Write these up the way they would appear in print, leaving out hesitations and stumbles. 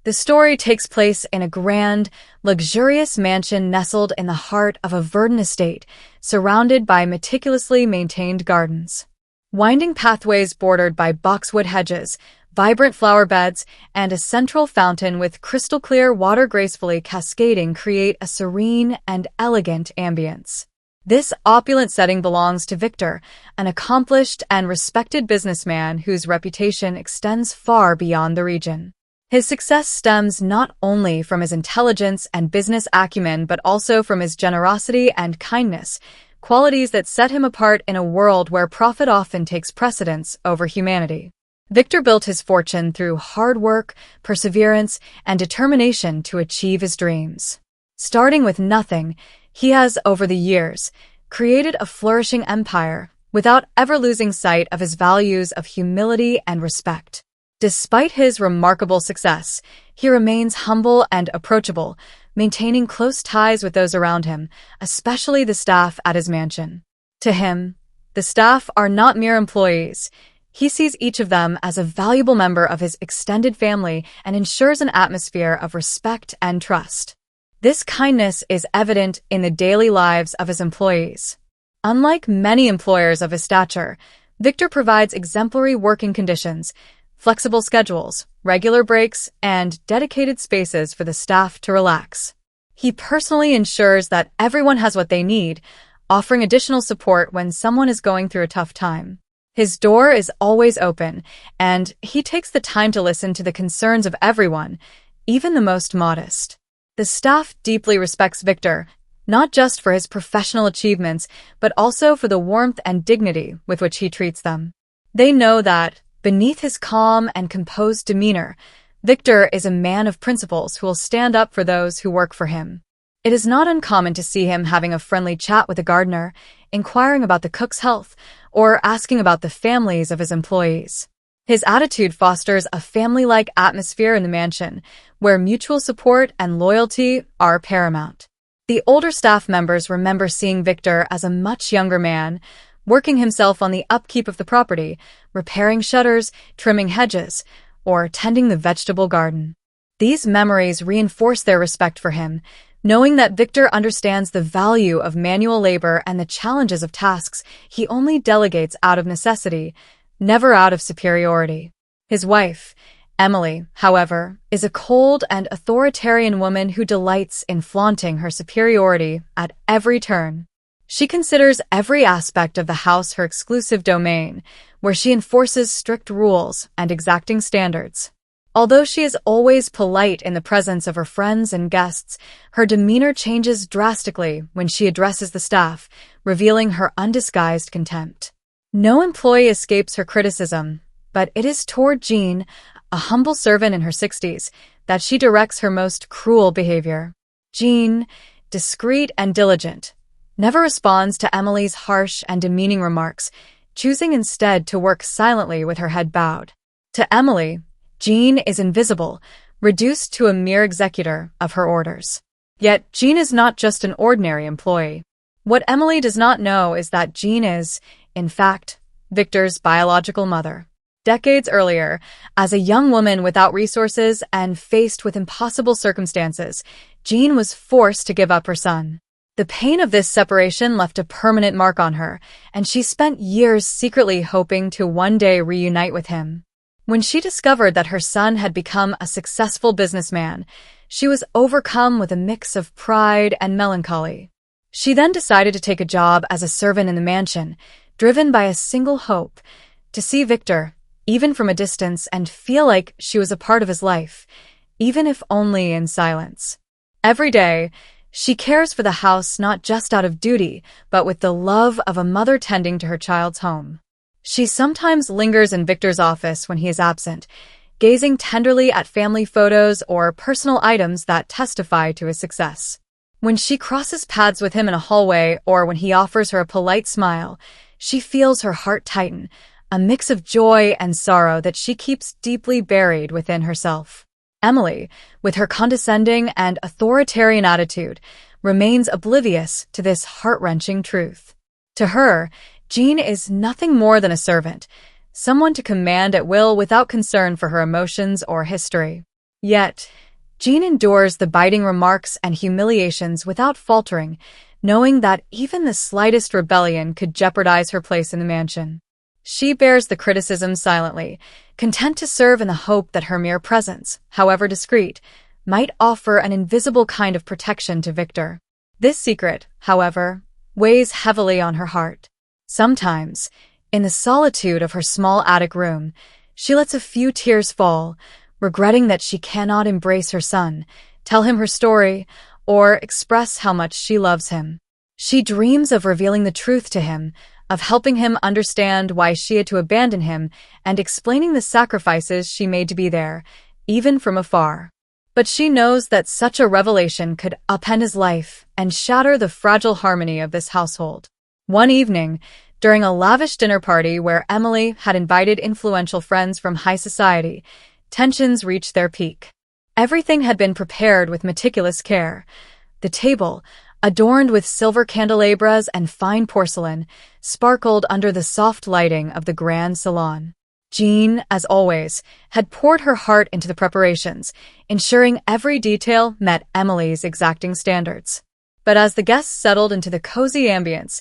The story takes place in a grand, luxurious mansion nestled in the heart of a verdant estate, surrounded by meticulously maintained gardens. Winding pathways bordered by boxwood hedges, vibrant flower beds, and a central fountain with crystal-clear water gracefully cascading create a serene and elegant ambience. This opulent setting belongs to Victor, an accomplished and respected businessman whose reputation extends far beyond the region. His success stems not only from his intelligence and business acumen but also from his generosity and kindness, qualities that set him apart in a world where profit often takes precedence over humanity. Victor built his fortune through hard work, perseverance, and determination to achieve his dreams. Starting with nothing, he has, over the years, created a flourishing empire without ever losing sight of his values of humility and respect. Despite his remarkable success, he remains humble and approachable, maintaining close ties with those around him, especially the staff at his mansion. To him, the staff are not mere employees. He sees each of them as a valuable member of his extended family and ensures an atmosphere of respect and trust. This kindness is evident in the daily lives of his employees. Unlike many employers of his stature, Victor provides exemplary working conditions, flexible schedules, regular breaks, and dedicated spaces for the staff to relax. He personally ensures that everyone has what they need, offering additional support when someone is going through a tough time. His door is always open, and he takes the time to listen to the concerns of everyone, even the most modest. The staff deeply respects Victor, not just for his professional achievements, but also for the warmth and dignity with which he treats them. They know that, beneath his calm and composed demeanor, Victor is a man of principles who will stand up for those who work for him. It is not uncommon to see him having a friendly chat with a gardener, inquiring about the cook's health, or asking about the families of his employees. His attitude fosters a family-like atmosphere in the mansion, where mutual support and loyalty are paramount. The older staff members remember seeing Victor as a much younger man, working himself on the upkeep of the property, repairing shutters, trimming hedges, or tending the vegetable garden. These memories reinforce their respect for him, knowing that Victor understands the value of manual labor and the challenges of tasks he only delegates out of necessity, never out of superiority. His wife, Emily, however, is a cold and authoritarian woman who delights in flaunting her superiority at every turn. She considers every aspect of the house her exclusive domain, where she enforces strict rules and exacting standards. Although she is always polite in the presence of her friends and guests, her demeanor changes drastically when she addresses the staff, revealing her undisguised contempt. No employee escapes her criticism, but it is toward Jean, a humble servant in her 60s, that she directs her most cruel behavior. Jean, discreet and diligent, never responds to Emily's harsh and demeaning remarks, choosing instead to work silently with her head bowed. To Emily, Jean is invisible, reduced to a mere executor of her orders. Yet Jean is not just an ordinary employee. What Emily does not know is that Jean is, in fact, Victor's biological mother. Decades earlier, as a young woman without resources and faced with impossible circumstances, Jean was forced to give up her son. The pain of this separation left a permanent mark on her, and she spent years secretly hoping to one day reunite with him. When she discovered that her son had become a successful businessman, she was overcome with a mix of pride and melancholy. She then decided to take a job as a servant in the mansion, driven by a single hope: to see Victor, even from a distance, and feel like she was a part of his life, even if only in silence. Every day, she cares for the house not just out of duty, but with the love of a mother tending to her child's home. She sometimes lingers in Victor's office when he is absent, gazing tenderly at family photos or personal items that testify to his success. When she crosses paths with him in a hallway or when he offers her a polite smile, she feels her heart tighten, a mix of joy and sorrow that she keeps deeply buried within herself. Emily, with her condescending and authoritarian attitude, remains oblivious to this heart-wrenching truth. To her, Jean is nothing more than a servant, someone to command at will without concern for her emotions or history. Yet, Jean endures the biting remarks and humiliations without faltering, knowing that even the slightest rebellion could jeopardize her place in the mansion. She bears the criticism silently, content to serve in the hope that her mere presence, however discreet, might offer an invisible kind of protection to Victor. This secret, however, weighs heavily on her heart. Sometimes, in the solitude of her small attic room, she lets a few tears fall, regretting that she cannot embrace her son, tell him her story, or express how much she loves him. She dreams of revealing the truth to him, of helping him understand why she had to abandon him, and explaining the sacrifices she made to be there, even from afar. But she knows that such a revelation could upend his life and shatter the fragile harmony of this household. One evening, during a lavish dinner party where Emily had invited influential friends from high society, tensions reached their peak. Everything had been prepared with meticulous care. The table, adorned with silver candelabras and fine porcelain, sparkled under the soft lighting of the grand salon. Jean, as always, had poured her heart into the preparations, ensuring every detail met Emily's exacting standards. But as the guests settled into the cozy ambience,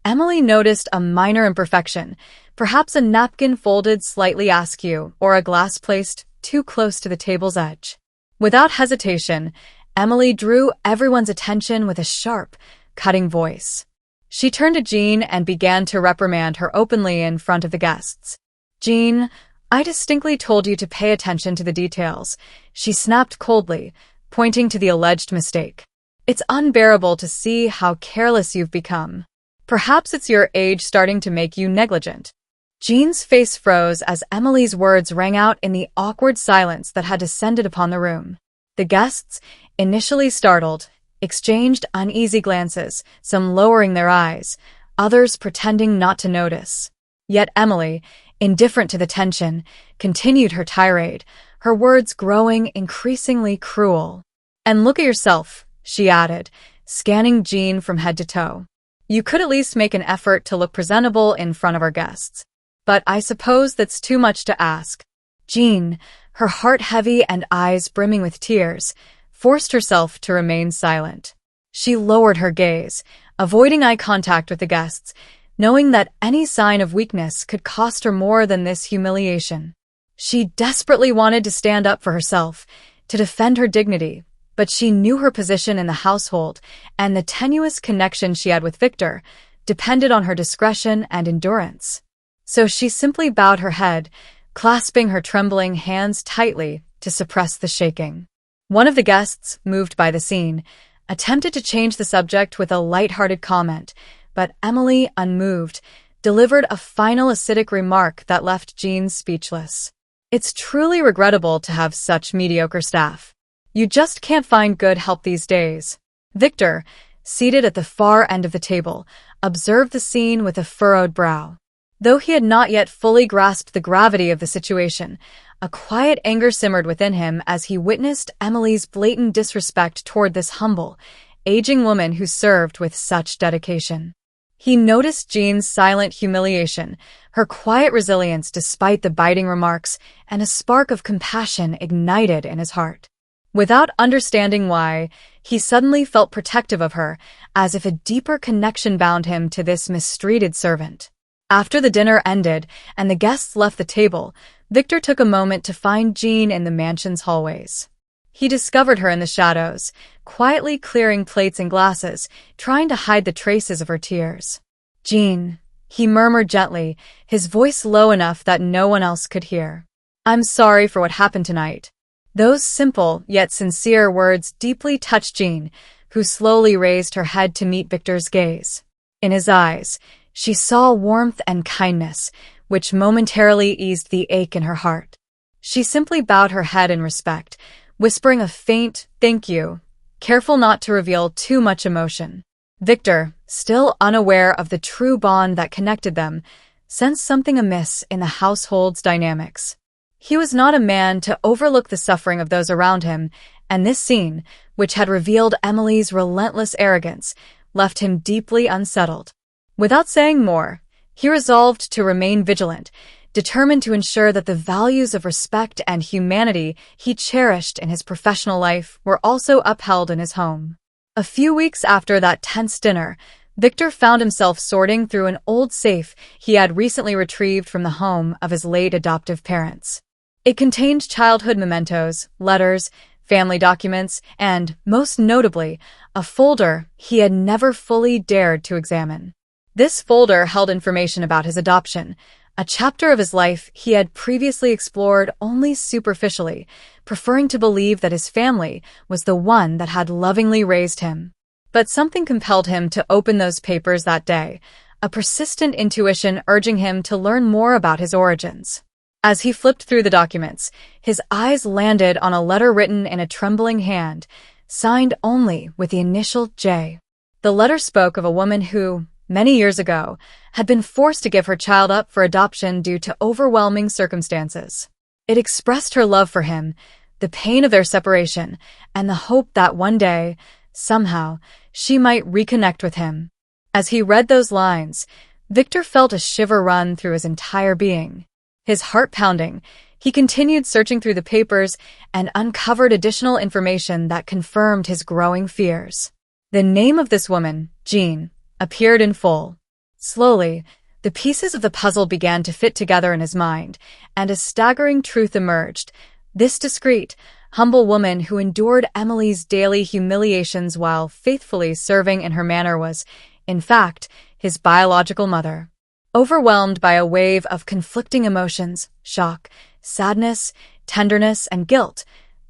Emily noticed a minor imperfection, perhaps a napkin folded slightly askew or a glass placed too close to the table's edge. Without hesitation, Emily drew everyone's attention with a sharp, cutting voice. She turned to Jean and began to reprimand her openly in front of the guests. "Jean, I distinctly told you to pay attention to the details," she snapped coldly, pointing to the alleged mistake. "It's unbearable to see how careless you've become. Perhaps it's your age starting to make you negligent." Jean's face froze as Emily's words rang out in the awkward silence that had descended upon the room. The guests, initially startled, exchanged uneasy glances, some lowering their eyes, others pretending not to notice. Yet Emily, indifferent to the tension, continued her tirade, her words growing increasingly cruel. "And look at yourself," she added, scanning Jean from head to toe. "You could at least make an effort to look presentable in front of our guests. But I suppose that's too much to ask." Jean, her heart heavy and eyes brimming with tears, forced herself to remain silent. She lowered her gaze, avoiding eye contact with the guests, knowing that any sign of weakness could cost her more than this humiliation. She desperately wanted to stand up for herself, to defend her dignity, but she knew her position in the household, and the tenuous connection she had with Victor depended on her discretion and endurance. So she simply bowed her head, clasping her trembling hands tightly to suppress the shaking. One of the guests, moved by the scene, attempted to change the subject with a light-hearted comment, but Emily, unmoved, delivered a final acidic remark that left Jean speechless. "It's truly regrettable to have such mediocre staff. You just can't find good help these days." Victor, seated at the far end of the table, observed the scene with a furrowed brow. Though he had not yet fully grasped the gravity of the situation, a quiet anger simmered within him as he witnessed Emily's blatant disrespect toward this humble, aging woman who served with such dedication. He noticed Jean's silent humiliation, her quiet resilience despite the biting remarks, and a spark of compassion ignited in his heart. Without understanding why, he suddenly felt protective of her, as if a deeper connection bound him to this mistreated servant. After the dinner ended and the guests left the table, Victor took a moment to find Jean in the mansion's hallways. He discovered her in the shadows, quietly clearing plates and glasses, trying to hide the traces of her tears. "Jean," he murmured gently, his voice low enough that no one else could hear. "I'm sorry for what happened tonight." Those simple yet sincere words deeply touched Jean, who slowly raised her head to meet Victor's gaze. In his eyes, she saw warmth and kindness, which momentarily eased the ache in her heart. She simply bowed her head in respect, whispering a faint "thank you," careful not to reveal too much emotion. Victor, still unaware of the true bond that connected them, sensed something amiss in the household's dynamics. He was not a man to overlook the suffering of those around him, and this scene, which had revealed Emily's relentless arrogance, left him deeply unsettled. Without saying more, he resolved to remain vigilant, determined to ensure that the values of respect and humanity he cherished in his professional life were also upheld in his home. A few weeks after that tense dinner, Victor found himself sorting through an old safe he had recently retrieved from the home of his late adoptive parents. It contained childhood mementos, letters, family documents, and, most notably, a folder he had never fully dared to examine. This folder held information about his adoption, a chapter of his life he had previously explored only superficially, preferring to believe that his family was the one that had lovingly raised him. But something compelled him to open those papers that day, a persistent intuition urging him to learn more about his origins. As he flipped through the documents, his eyes landed on a letter written in a trembling hand, signed only with the initial J. The letter spoke of a woman who, many years ago, had been forced to give her child up for adoption due to overwhelming circumstances. It expressed her love for him, the pain of their separation, and the hope that one day, somehow, she might reconnect with him. As he read those lines, Victor felt a shiver run through his entire being. His heart pounding, he continued searching through the papers and uncovered additional information that confirmed his growing fears. The name of this woman, Jean, appeared in full. Slowly, the pieces of the puzzle began to fit together in his mind, and a staggering truth emerged. This discreet, humble woman who endured Emily's daily humiliations while faithfully serving in her manor was, in fact, his biological mother. Overwhelmed by a wave of conflicting emotions, shock, sadness, tenderness, and guilt,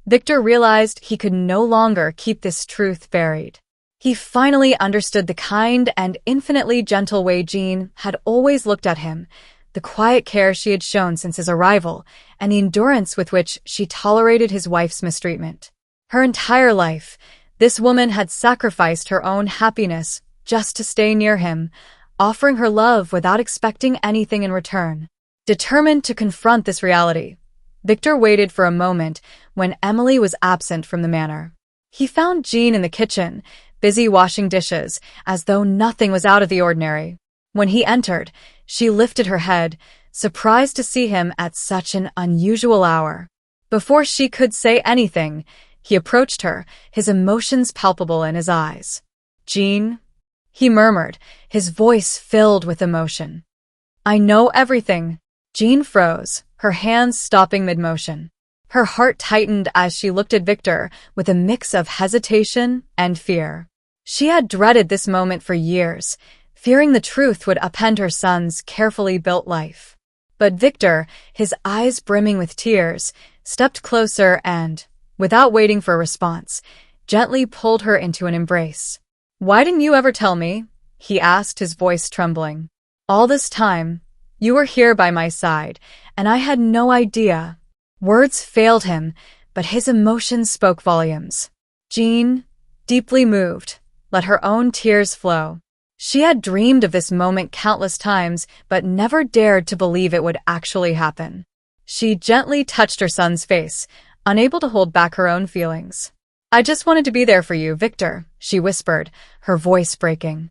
Victor realized he could no longer keep this truth buried. He finally understood the kind and infinitely gentle way Jean had always looked at him, the quiet care she had shown since his arrival, and the endurance with which she tolerated his wife's mistreatment. Her entire life, this woman had sacrificed her own happiness just to stay near him, offering her love without expecting anything in return. Determined to confront this reality, Victor waited for a moment when Emily was absent from the manor. He found Jean in the kitchen, busy washing dishes, as though nothing was out of the ordinary. When he entered, she lifted her head, surprised to see him at such an unusual hour. Before she could say anything, he approached her, his emotions palpable in his eyes. "Jean," he murmured, his voice filled with emotion. "I know everything." Jean froze, her hands stopping mid-motion. Her heart tightened as she looked at Victor with a mix of hesitation and fear. She had dreaded this moment for years, fearing the truth would upend her son's carefully built life. But Victor, his eyes brimming with tears, stepped closer and, without waiting for a response, gently pulled her into an embrace. "Why didn't you ever tell me?" he asked, his voice trembling. "All this time, you were here by my side, and I had no idea." Words failed him, but his emotions spoke volumes. Jean, deeply moved, let her own tears flow. She had dreamed of this moment countless times, but never dared to believe it would actually happen. She gently touched her son's face, unable to hold back her own feelings. "I just wanted to be there for you, Victor," she whispered, her voice breaking.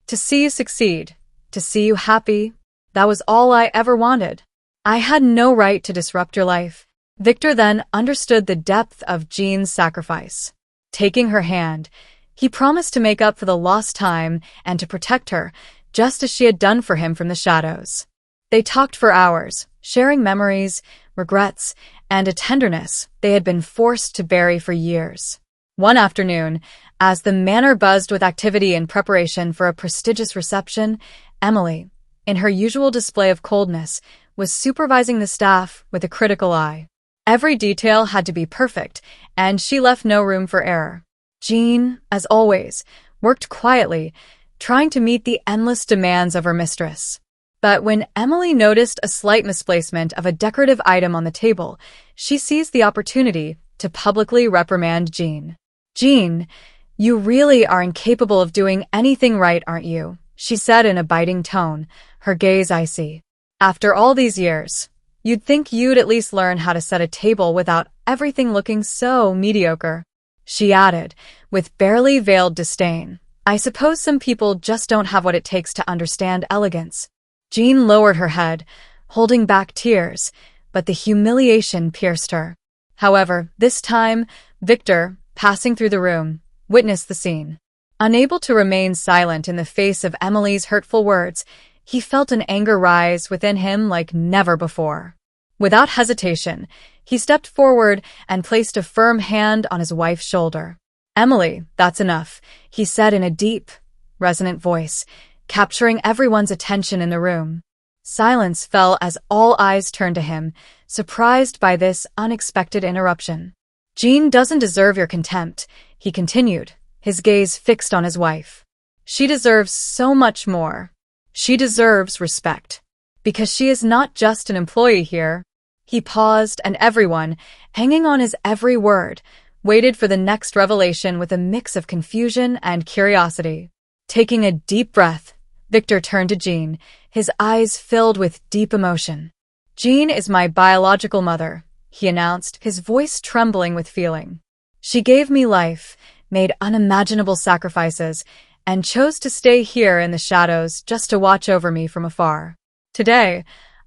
"To see you succeed, to see you happy, that was all I ever wanted. I had no right to disrupt your life." Victor then understood the depth of Jean's sacrifice. Taking her hand, he promised to make up for the lost time and to protect her, just as she had done for him from the shadows. They talked for hours, sharing memories, regrets, and a tenderness they had been forced to bury for years. One afternoon, as the manor buzzed with activity in preparation for a prestigious reception, Emily, in her usual display of coldness, was supervising the staff with a critical eye. Every detail had to be perfect, and she left no room for error. Jean, as always, worked quietly, trying to meet the endless demands of her mistress. But when Emily noticed a slight misplacement of a decorative item on the table, she seized the opportunity to publicly reprimand Jean. "Jean, you really are incapable of doing anything right, aren't you?" she said in a biting tone, her gaze icy. "After all these years, you'd think you'd at least learn how to set a table without everything looking so mediocre." She added, with barely veiled disdain, "I suppose some people just don't have what it takes to understand elegance." Jean lowered her head, holding back tears, but the humiliation pierced her. However, this time, Victor, passing through the room, witnessed the scene. Unable to remain silent in the face of Emily's hurtful words, he felt an anger rise within him like never before. Without hesitation, he stepped forward and placed a firm hand on his wife's shoulder. "Emily, that's enough," he said in a deep, resonant voice, capturing everyone's attention in the room. Silence fell as all eyes turned to him, surprised by this unexpected interruption. "Jean doesn't deserve your contempt," he continued, his gaze fixed on his wife. "She deserves so much more. She deserves respect. Because she is not just an employee here." He paused, and everyone, hanging on his every word, waited for the next revelation with a mix of confusion and curiosity. Taking a deep breath, Victor turned to Jean, his eyes filled with deep emotion. "Jean is my biological mother," he announced, his voice trembling with feeling. "She gave me life, made unimaginable sacrifices, and chose to stay here in the shadows just to watch over me from afar. Today,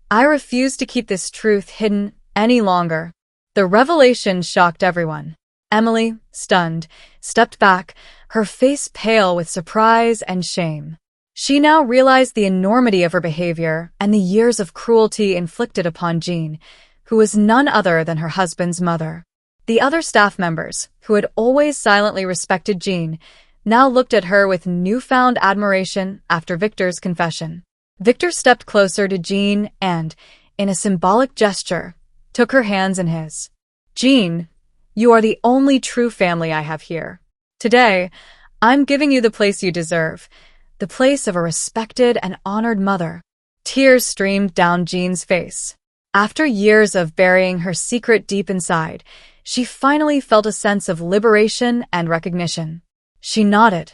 I refuse to keep this truth hidden any longer." The revelation shocked everyone. Emily, stunned, stepped back, her face pale with surprise and shame. She now realized the enormity of her behavior and the years of cruelty inflicted upon Jean, who was none other than her husband's mother. The other staff members, who had always silently respected Jean, now looked at her with newfound admiration after Victor's confession. Victor stepped closer to Jean and, in a symbolic gesture, took her hands in his. "Jean, you are the only true family I have here. Today, I'm giving you the place you deserve, the place of a respected and honored mother." Tears streamed down Jean's face. After years of burying her secret deep inside, she finally felt a sense of liberation and recognition. She nodded,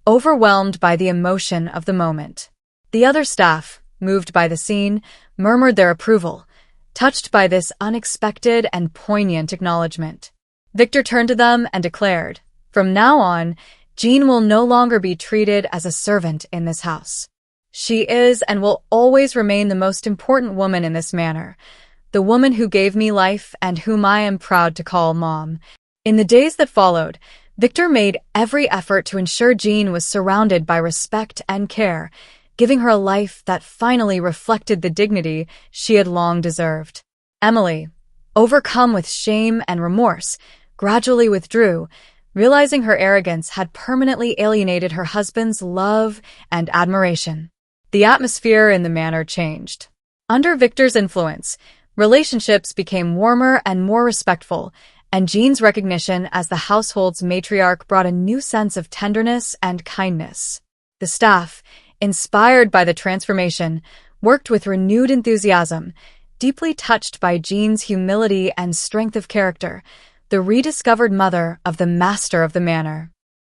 overwhelmed by the emotion of the moment. The other staff, moved by the scene, murmured their approval, touched by this unexpected and poignant acknowledgement. Victor turned to them and declared, "From now on, Jean will no longer be treated as a servant in this house. She is and will always remain the most important woman in this manor, the woman who gave me life and whom I am proud to call Mom." In the days that followed, Victor made every effort to ensure Jean was surrounded by respect and care, giving her a life that finally reflected the dignity she had long deserved. Emily, overcome with shame and remorse, gradually withdrew, realizing her arrogance had permanently alienated her husband's love and admiration. The atmosphere in the manor changed. Under Victor's influence, relationships became warmer and more respectful, and Jean's recognition as the household's matriarch brought a new sense of tenderness and kindness. The staff, inspired by the transformation, worked with renewed enthusiasm, deeply touched by Jean's humility and strength of character, the rediscovered mother of the master of the manor.